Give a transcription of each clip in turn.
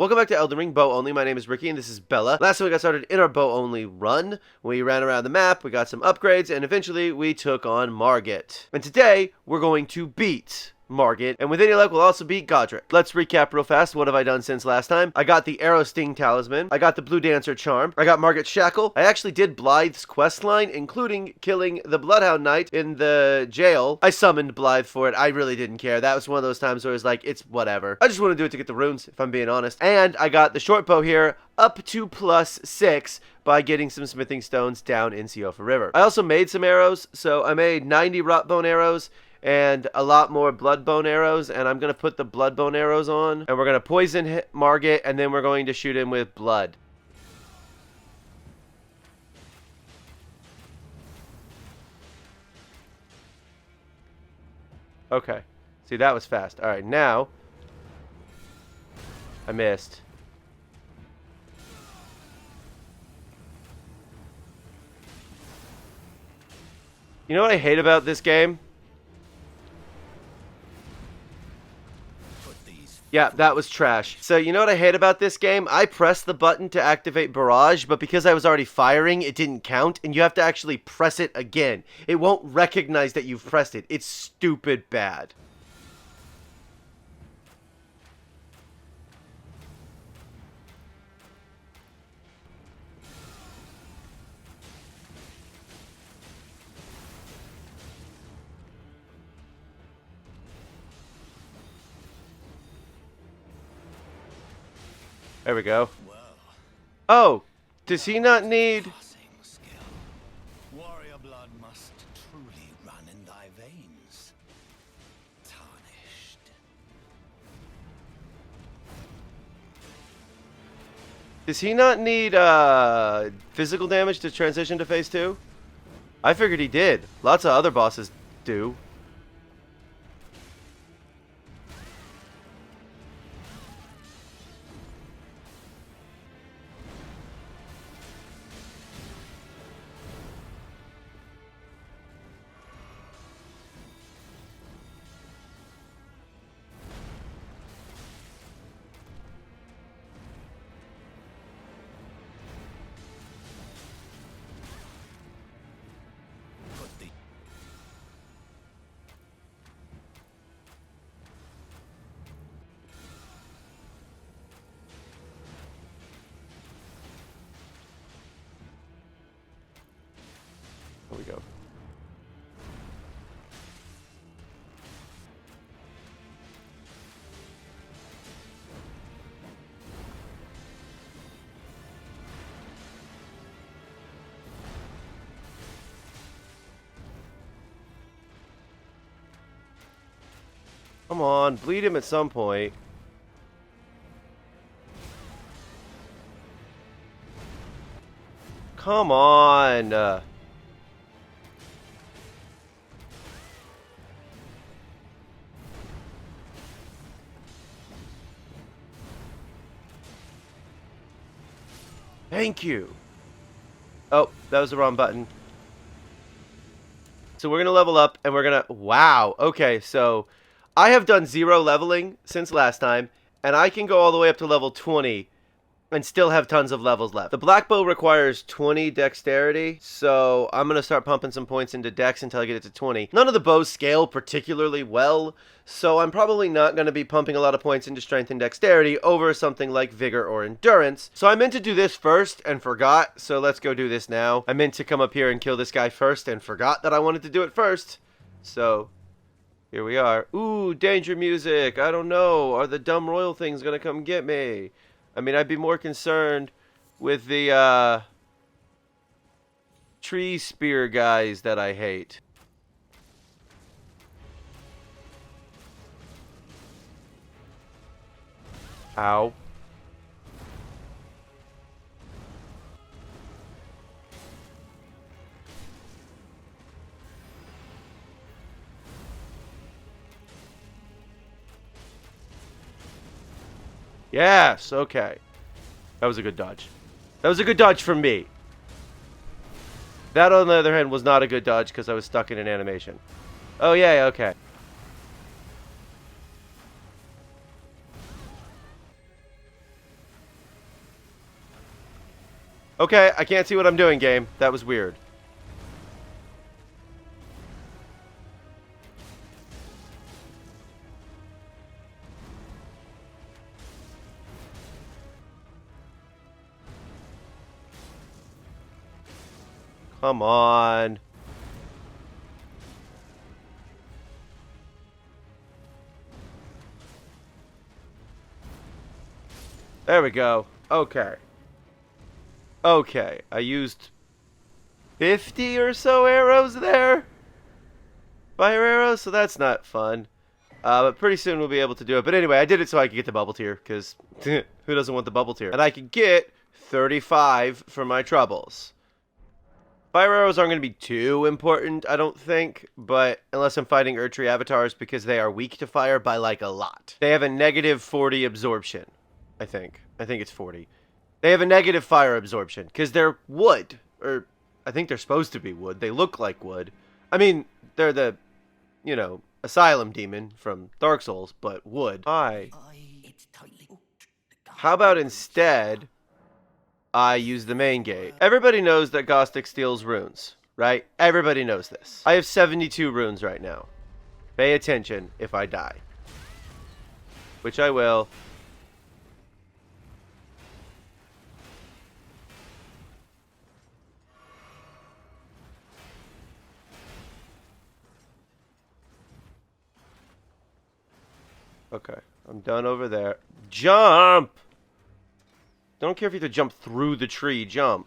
Welcome back to Elden Ring, Bow Only. My name is Ricky, and this is Bella. Last time we got started in our Bow Only run, we ran around the map, we got some upgrades, and eventually we took on Margit. And today, we're going to beat Margit, and with any luck, we'll also beat Godrick. Let's recap real fast. What have I done since last time? I got the Arrow Sting Talisman. I got the Blue Dancer Charm. I got Margit's Shackle. I actually did Blythe's questline, including killing the Bloodhound Knight in the jail. I summoned Blythe for it. I really didn't care. That was one of those times where it was like, it's whatever. I just want to do it to get the runes, if I'm being honest. And I got the short bow here up to +6 by getting some smithing stones down in Siofa River. I also made some arrows. So I made 90 rot bone arrows and a lot more bloodbone arrows, and I'm going to put the bloodbone arrows on, and we're going to poison Margit, and then we're going to shoot him with blood. Okay. See, that was fast. Alright, now I missed. You know what I hate about this game? Yeah, that was trash. So, you know what I hate about this game? I pressed the button to activate Barrage, but because I was already firing, it didn't count, and you have to actually press it again. It won't recognize that you've pressed it. It's stupid bad. There we go. Oh, does he not need... Warrior blood must truly run in thy veins. Tarnished. Does he not need physical damage to transition to phase 2? I figured he did. Lots of other bosses do. There we go. Come on, bleed him at some point. Come on. Thank you. Oh, that was the wrong button. So we're going to level up, and we're going to... Wow. Okay, so I have done 0 leveling since last time, and I can go all the way up to level 20 and still have tons of levels left. The black bow requires 20 dexterity, so I'm going to start pumping some points into dex until I get it to 20. None of the bows scale particularly well, so I'm probably not going to be pumping a lot of points into strength and dexterity over something like vigor or endurance. So I meant to do this first and forgot, so let's go do this now. I meant to come up here and kill this guy first and forgot that I wanted to do it first. So here we are. Ooh, danger music. I don't know. Are the dumb royal things going to come get me? I mean, I'd be more concerned with the tree spear guys that I hate. Ow. Yes, okay. That was a good dodge. That was a good dodge from me. That, on the other hand, was not a good dodge because I was stuck in an animation. Oh, yeah, okay. Okay, I can't see what I'm doing, game. That was weird. Come on. There we go. Okay. Okay, I used 50 or so arrows there. Fire arrows, so that's not fun. But pretty soon we'll be able to do it. But anyway, I did it so I could get the bubble tier, because who doesn't want the bubble tier? And I could get 35 for my troubles. Fire arrows aren't going to be too important, I don't think, but unless I'm fighting Erdtree avatars, because they are weak to fire by like a lot. They have a negative 40 absorption, I think. I think it's 40. They have a negative fire absorption, because they're wood. Or, I think they're supposed to be wood. They look like wood. I mean, they're the, you know, Asylum Demon from Dark Souls, but wood. Hi. How about instead, I use the main gate? Everybody knows that Godrick steals runes, right? Everybody knows this. I have 72 runes right now. Pay attention if I die. Which I will. Okay, I'm done over there. Jump! Don't care if you have to jump through the tree. Jump.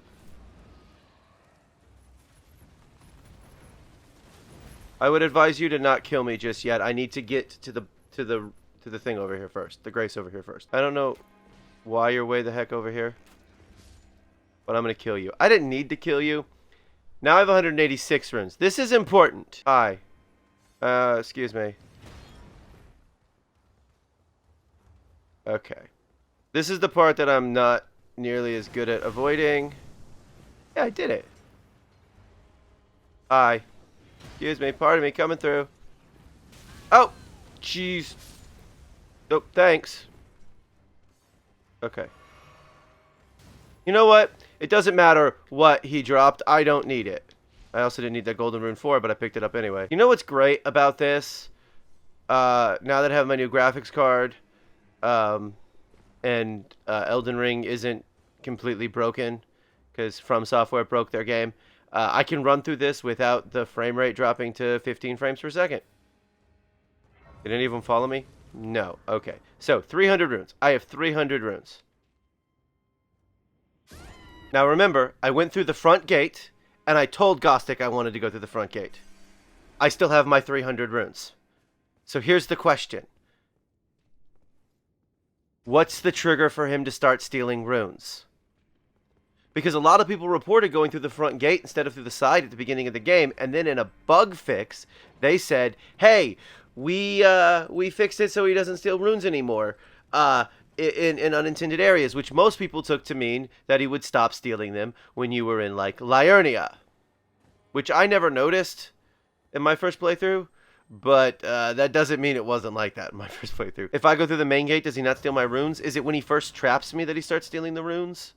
I would advise you to not kill me just yet. I need to get to the thing over here first. The Grace over here first. I don't know why you're way the heck over here, but I'm gonna kill you. I didn't need to kill you. Now I have 186 runes. This is important. Hi. Excuse me. Okay. This is the part that I'm not nearly as good at avoiding. Yeah, I did it. Hi. Excuse me, pardon me, coming through. Oh! Jeez. Oh, thanks. Okay. You know what? It doesn't matter what he dropped. I don't need it. I also didn't need that golden rune 4, but I picked it up anyway. You know what's great about this? Now that I have my new graphics card, and Elden Ring isn't completely broken because From Software broke their game. I can run through this without the frame rate dropping to 15 frames per second. Did any of them follow me? No. Okay. So, 300 runes. I have 300 runes. Now remember, I went through the front gate, and I told Godrick I wanted to go through the front gate. I still have my 300 runes. So here's the question. What's the trigger for him to start stealing runes? Because a lot of people reported going through the front gate instead of through the side at the beginning of the game, and then in a bug fix, they said, hey, we fixed it so he doesn't steal runes anymore in unintended areas, which most people took to mean that he would stop stealing them when you were in, like, Liurnia, which I never noticed in my first playthrough. But that doesn't mean it wasn't like that in my first playthrough. If I go through the main gate, does he not steal my runes? Is it when he first traps me that he starts stealing the runes?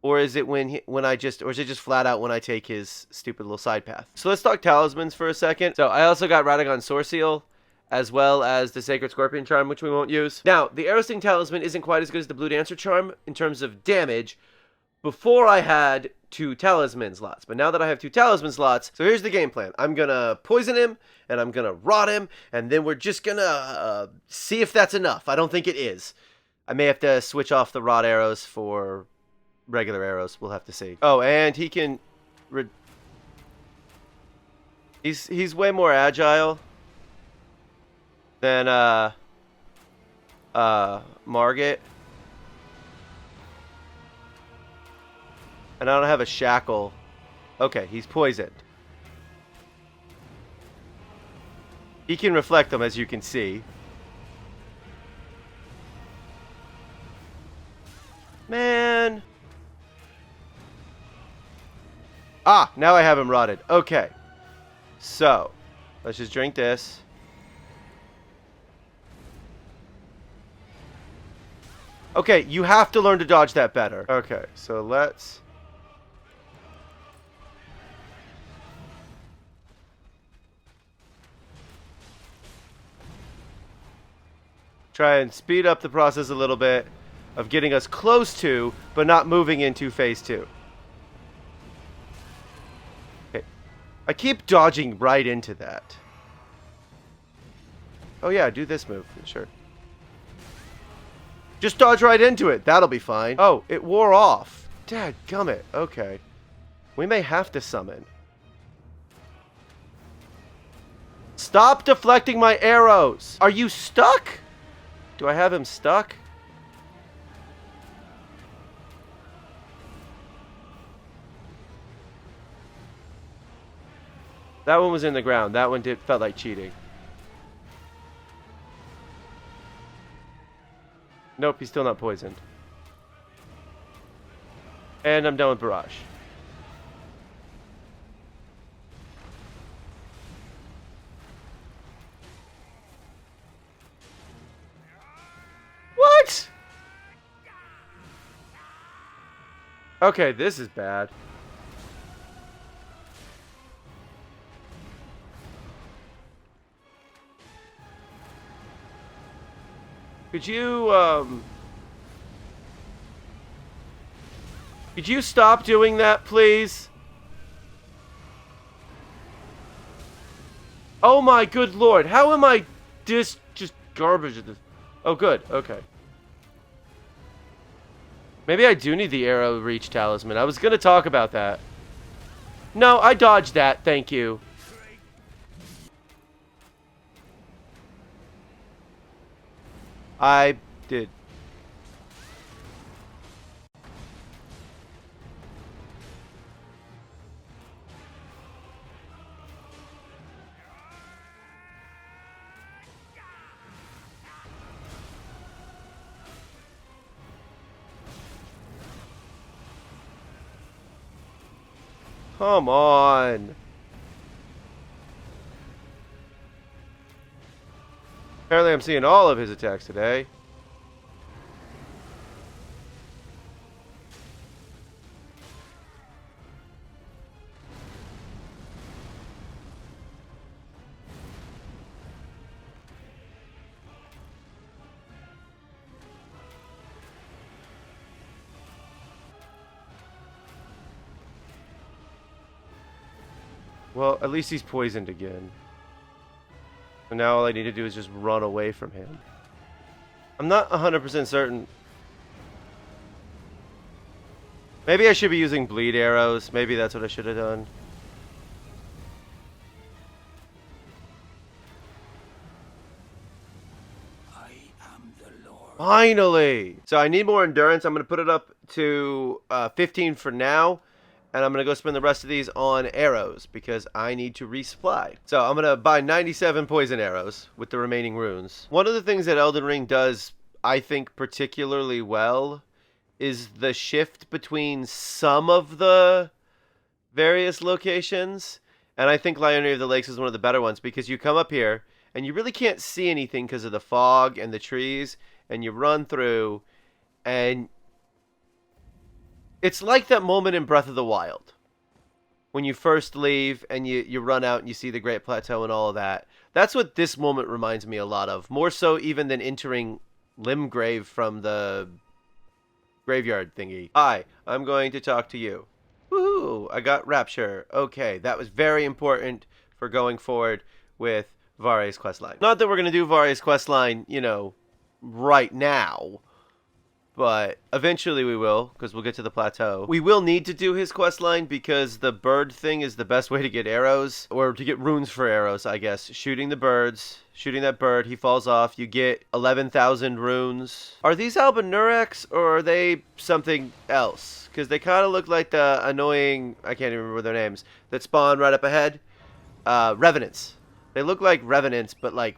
Or is it or is it just flat out when I take his stupid little side path? So let's talk talismans for a second. So I also got Radagon Sword Seal, as well as the Sacred Scorpion Charm, which we won't use. Now, the Arrow Sting Talisman isn't quite as good as the Blue Dancer Charm in terms of damage. Before I had 2 talisman slots, but now that I have 2 talisman slots, so here's the game plan. I'm gonna poison him, and I'm gonna rot him, and then we're just gonna see if that's enough. I don't think it is. I may have to switch off the rot arrows for regular arrows. We'll have to see. Oh, and he can... He's way more agile than Margit. And I don't have a shackle. Okay, he's poisoned. He can reflect them, as you can see. Man. Ah, now I have him rotted. Okay. So, let's just drink this. Okay, you have to learn to dodge that better. Okay, so let's Try and speed up the process a little bit of getting us close to, but not moving into phase 2. Okay. I keep dodging right into that. Oh yeah, do this move. Sure. Just dodge right into it. That'll be fine. Oh, it wore off. Dadgummit. Okay. We may have to summon. Stop deflecting my arrows. Are you stuck? Do I have him stuck? That one was in the ground. That one felt like cheating. Nope, he's still not poisoned. And I'm done with Barrage. What? Okay, this is bad. Could you stop doing that, please? Oh my good lord, how am I just garbage at this? Oh good, okay. Maybe I do need the arrow reach talisman. I was gonna talk about that. No, I dodged that, thank you. I did. Come on. Apparently I'm seeing all of his attacks today. Well, at least he's poisoned again. So now all I need to do is just run away from him. I'm not 100% certain. Maybe I should be using bleed arrows. Maybe that's what I should have done. I am the Lord. Finally! So I need more endurance. I'm going to put it up to 15 for now. And I'm going to go spend the rest of these on arrows because I need to resupply. So I'm going to buy 97 poison arrows with the remaining runes. One of the things that Elden Ring does, I think, particularly well is the shift between some of the various locations. And I think Liurnia of the Lakes is one of the better ones because you come up here and you really can't see anything because of the fog and the trees. And you run through and it's like that moment in Breath of the Wild when you first leave and you run out and you see the Great Plateau and all of that. That's what this moment reminds me a lot of. More so even than entering Limgrave from the graveyard thingy. Hi, I'm going to talk to you. Woohoo! I got Rapture. Okay, that was very important for going forward with Vare's questline. Not that we're going to do Vare's questline, you know, right now. But eventually we will, because we'll get to the plateau. We will need to do his questline because the bird thing is the best way to get arrows. Or to get runes for arrows, I guess. Shooting the birds. Shooting that bird. He falls off. You get 11,000 runes. Are these Albinurex or are they something else? Because they kind of look like the annoying, I can't even remember their names, that spawn right up ahead. Revenants. They look like Revenants, but like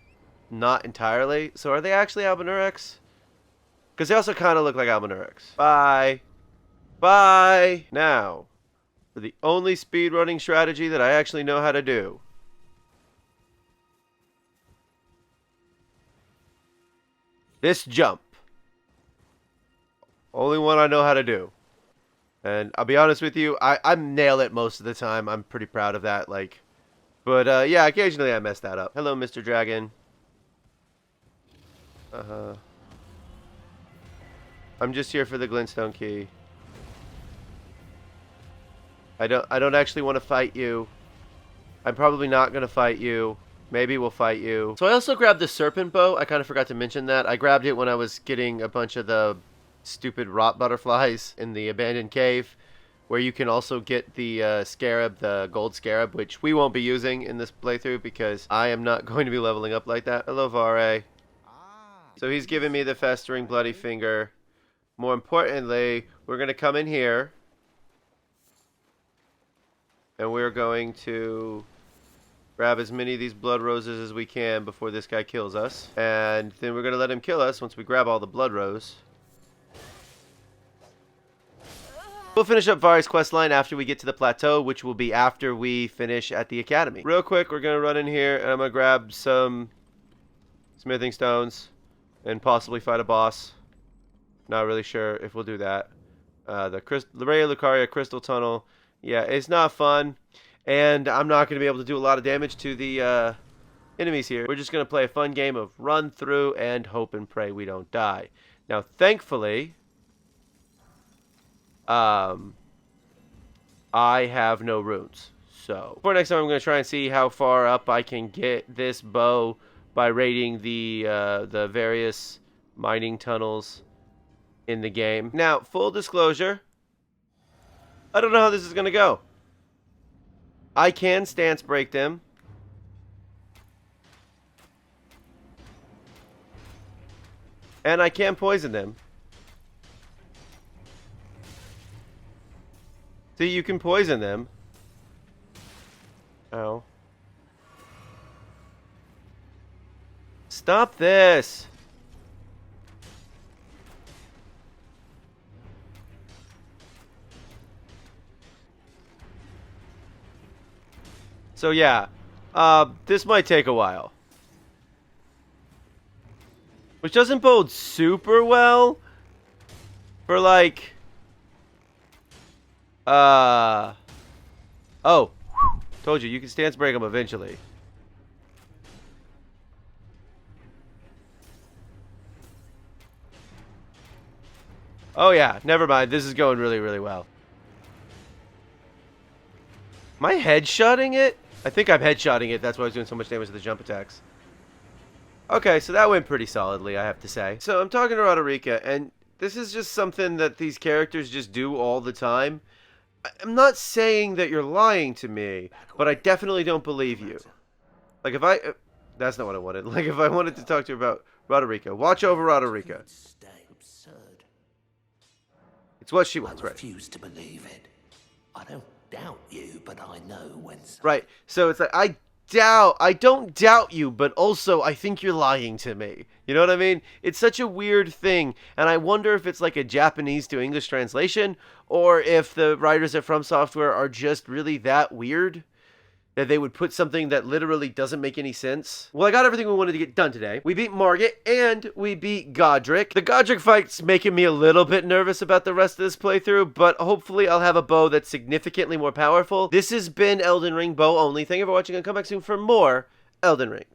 not entirely. So are they actually Albinurex? Because they also kind of look like Albinurex. Bye. Bye. Now, for the only speedrunning strategy that I actually know how to do. This jump. Only one I know how to do. And I'll be honest with you, I nail it most of the time. I'm pretty proud of that. But yeah, occasionally I mess that up. Hello, Mr. Dragon. Uh-huh. I'm just here for the glintstone key. I don't actually want to fight you. I'm probably not going to fight you. Maybe we'll fight you. So I also grabbed the serpent bow. I kind of forgot to mention that. I grabbed it when I was getting a bunch of the stupid rot butterflies in the abandoned cave, where you can also get the scarab, the gold scarab, which we won't be using in this playthrough because I am not going to be leveling up like that. Hello, Vare. So he's giving me the festering bloody finger. More importantly, we're going to come in here. And we're going to grab as many of these blood roses as we can before this guy kills us. And then we're going to let him kill us once we grab all the blood rose. We'll finish up Vari's quest line after we get to the plateau, which will be after we finish at the academy. Real quick, we're going to run in here and I'm going to grab some smithing stones and possibly fight a boss. Not really sure if we'll do that. The Ray of Lucaria Crystal Tunnel. Yeah, it's not fun, and I'm not going to be able to do a lot of damage to the enemies here. We're just going to play a fun game of run through and hope and pray we don't die. Now, thankfully, I have no runes. So, for next time, I'm going to try and see how far up I can get this bow by raiding the various mining tunnels in the game. Now, full disclosure, I don't know how this is going to go. I can stance break them. And I can poison them. See, you can poison them. Ow. Stop this! So yeah, this might take a while. Which doesn't bode super well for like... Oh, told you can stance break them eventually. Oh yeah, never mind. This is going really, really well. Am I headshotting it? I think I'm headshotting it. That's why I was doing so much damage to the jump attacks. Okay, so that went pretty solidly, I have to say. So I'm talking to Roderica, and this is just something that these characters just do all the time. I'm not saying that you're lying to me, but I definitely don't believe you. Like if I... that's not what I wanted. Like if I wanted to talk to you about Roderica. Watch over Roderica. It's what she wants, right? I refuse to believe it. I don't doubt you, but I know when... Right, so it's like, I don't doubt you, but also I think you're lying to me. You know what I mean? It's such a weird thing, and I wonder if it's like a Japanese to English translation, or if the writers at From Software are just really that weird, that they would put something that literally doesn't make any sense. Well, I got everything we wanted to get done today. We beat Margit, and we beat Godrick. The Godrick fight's making me a little bit nervous about the rest of this playthrough, but hopefully I'll have a bow that's significantly more powerful. This has been Elden Ring Bow Only. Thank you for watching, and come back soon for more Elden Ring.